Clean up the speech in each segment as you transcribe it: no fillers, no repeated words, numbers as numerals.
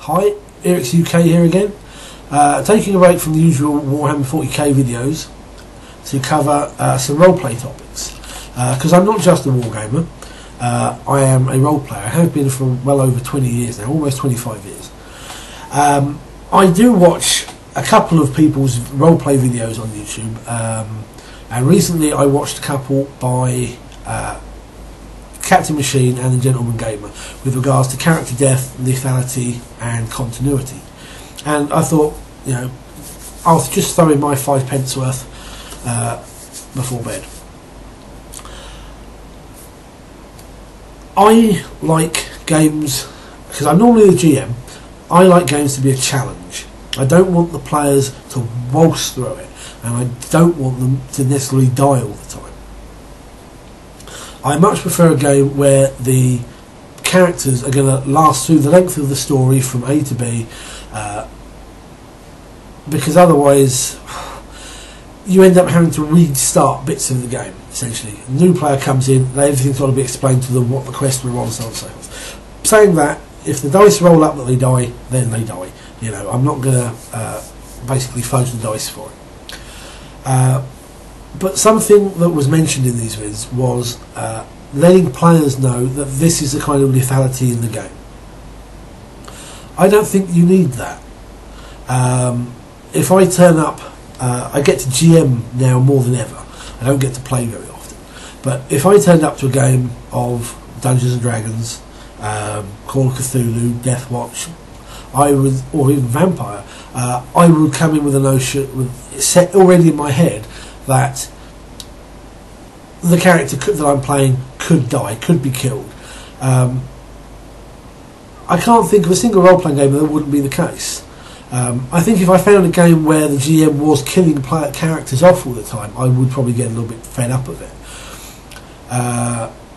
Hi, Eric's UK here again, taking a break from the usual Warhammer 40k videos to cover some roleplay topics, because I'm not just a wargamer, I am a role player. I have been for well over 20 years now, almost 25 years. I do watch a couple of people's roleplay videos on YouTube, and recently I watched a couple by Captain Machine and the Gentleman Gamer with regards to character death, lethality and continuity, and I thought, you know, I'll just throw in my 5 pence worth before bed. I like games, because I'm normally the GM, I like games to be a challenge. I don't want the players to waltz through it, and I don't want them to necessarily die all the time. I much prefer a game where the characters are going to last through the length of the story from A to B, because otherwise you end up having to restart bits of the game, essentially. A new player comes in, everything's got to be explained to them, what the quest we're on, so on and so forth. Saying that, if the dice roll up that they die, then they die. You know, I'm not going to basically fudge the dice for it. But something that was mentioned in these vids was letting players know that this is the kind of lethality in the game. I don't think you need that. If I turn up, I get to GM now more than ever. I don't get to play very often. But if I turned up to a game of Dungeons and Dragons, Call of Cthulhu, Deathwatch, I would, or even Vampire, I would come in with a notion, set already in my head, that the character that I'm playing could die, could be killed. I can't think of a single role-playing game where that wouldn't be the case. I think if I found a game where the GM was killing characters off all the time, I would probably get a little bit fed up of it.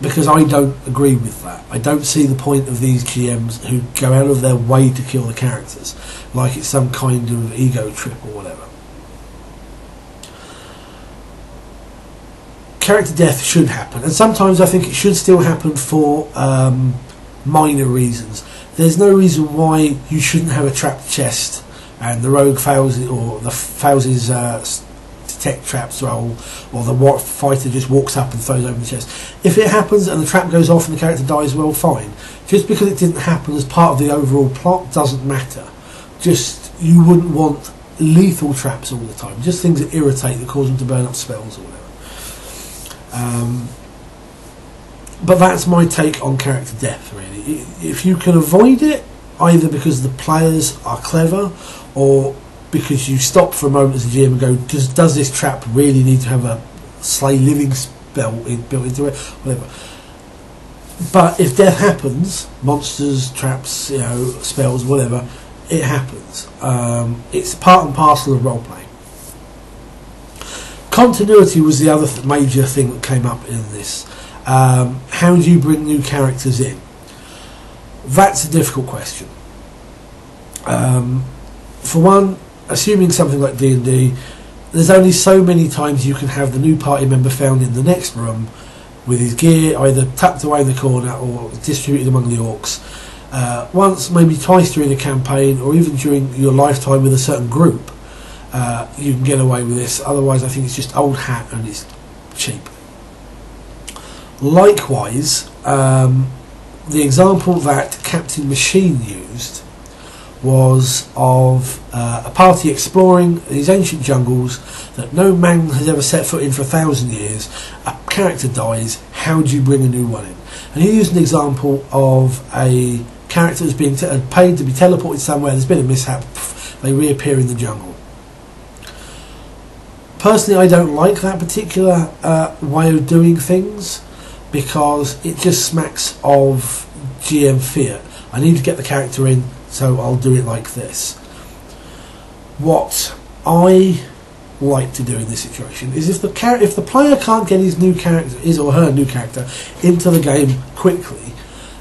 Because I don't agree with that. I don't see the point of these GMs who go out of their way to kill the characters, like it's some kind of ego trip or whatever. Character death should happen, and sometimes I think it should still happen for minor reasons. There's no reason why you shouldn't have a trapped chest and the rogue fails it, or fails his detect traps roll, or the fighter just walks up and throws open the chest. If it happens and the trap goes off and the character dies, well, fine. Just because it didn't happen as part of the overall plot doesn't matter. Just, you wouldn't want lethal traps all the time. Just things that irritate, that cause them to burn up spells or whatever. But that's my take on character death, really. If you can avoid it, either because the players are clever, or because you stop for a moment as a GM and go, does this trap really need to have a slay living spell built into it? Whatever. But if death happens, monsters, traps, you know, spells, whatever, it happens. It's part and parcel of role-playing. Continuity was the other major thing that came up in this. How do you bring new characters in? That's a difficult question. For one, assuming something like D&D, there's only so many times you can have the new party member found in the next room with his gear either tucked away in the corner or distributed among the orcs. Once, maybe twice during a campaign, or even during your lifetime with a certain group, you can get away with this. Otherwise, I think it's just old hat and it's cheap. Likewise, the example that Captain Machine used was of a party exploring these ancient jungles that no man has ever set foot in for 1,000 years. A character dies, how do you bring a new one in? And he used an example of a character that's being paid to be teleported somewhere, there's been a mishap, they reappear in the jungle. Personally, I don't like that particular way of doing things, because it just smacks of GM fear. I need to get the character in, so I'll do it like this. What I like to do in this situation is, if the player can't get his or her new character into the game quickly,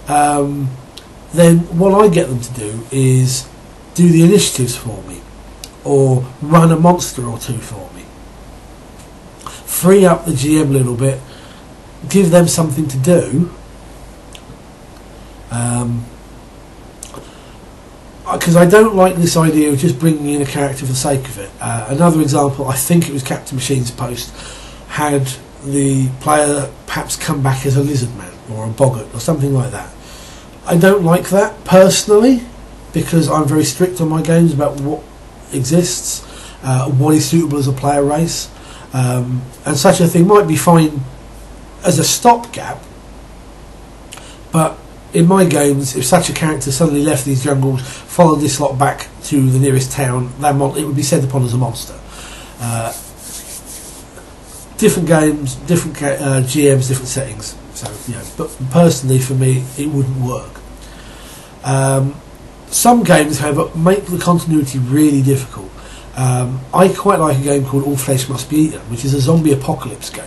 then what I get them to do is do the initiatives for me, or run a monster or two for me. Free up the GM a little bit, give them something to do, because I don't like this idea of just bringing in a character for the sake of it. Another example, I think it was Captain Machine's post, had the player perhaps come back as a lizard man or a boggart or something like that. I don't like that personally, because I'm very strict on my games about what exists, what is suitable as a player race, and such a thing might be fine as a stopgap, but in my games, if such a character suddenly left these jungles, followed this lot back to the nearest town, it would be set upon as a monster. Different games, different GMs, different settings. So, but personally, for me, it wouldn't work. Some games, however, make the continuity really difficult. I quite like a game called All Flesh Must Be Eaten, which is a zombie apocalypse game.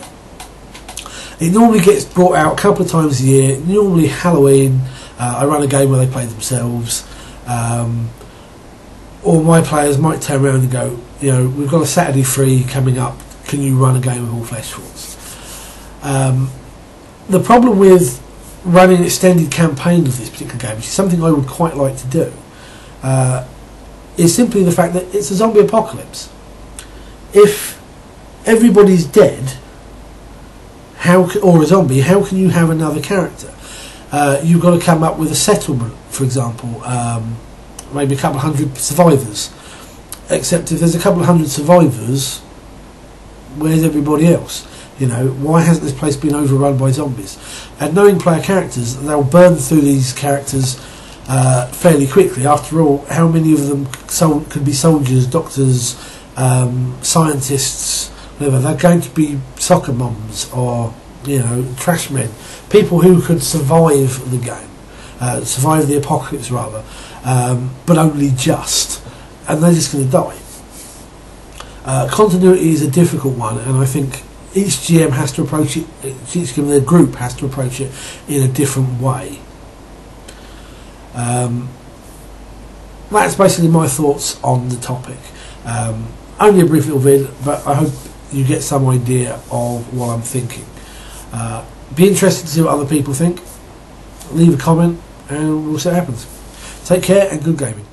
It normally gets brought out a couple of times a year, normally Halloween. I run a game where they play themselves. Or my players might turn around and go, we've got a Saturday free coming up, can you run a game of All Flesh for us? The problem with running an extended campaign of this particular game, which is something I would quite like to do, is simply the fact that it's a zombie apocalypse. If everybody's dead, or a zombie, how can you have another character? You've got to come up with a settlement, for example, maybe a couple of hundred survivors. Except if there's a couple of hundred survivors, where's everybody else? Why hasn't this place been overrun by zombies? And knowing player characters, they'll burn through these characters fairly quickly. After all, how many of them could be soldiers, doctors, scientists, whatever? They're going to be soccer mums or trash men, people who could survive the game, survive the apocalypse rather, but only just, and they're just going to die. Continuity is a difficult one, and I think each GM has to approach it, each GM in their group has to approach it in a different way. That's basically my thoughts on the topic. Only a brief little vid, but I hope you get some idea of what I'm thinking. Be interested to see what other people think. Leave a comment and we'll see what happens. Take care and good gaming.